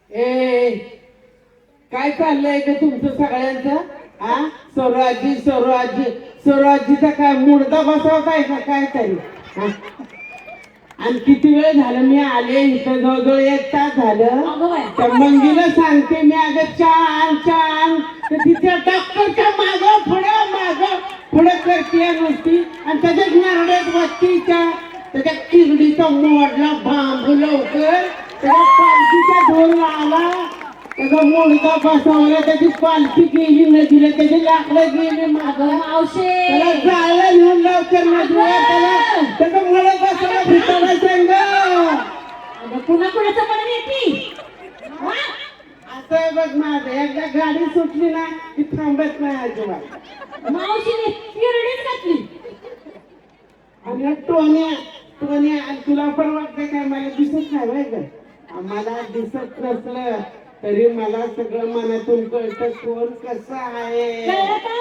ए काय चाललंय का तुमचं सगळ्यांचं? हा स्वराज्य स्वराज्य स्वराज्यचा काय मुडदा बसवताय का काय तरी? हा? आणि किती वेळ झालं मी आले इथं, जवळजवळ 1 तास झालं. त्या मंगीला सांगते मी अगं छान छान, तर तिच्या डॉक्टरच्या माग पुढं करते नुसती, आणि त्याच्यात नारळात वस्तीच्या त्याच्या किरडीचा मोडला बांबू लवकर, त्याच्या पालखीचा ढोल आला, त्याचा मुडदा बसवला, त्याची पालखी गेली नदीला, त्याची लाकडं गेली मागं, त्याला जाळलं नेऊन लवकर नदीला, त्याचं मुडं बसवलं भिताला संग. पुन्हा कुणाचं पण येते असं आहे बघ माझं, एकदा गाडी सुटली ना की थांबत नाही अजिबात. मावशीने किरडीच घातली. आणि टोन्या आणि तुला पण वाटतं काय मला दिसत नाही बाय का? मला दिसत नसलं तरी मला सगळं मनातून कळतं कोण कसं आहे. कळलं का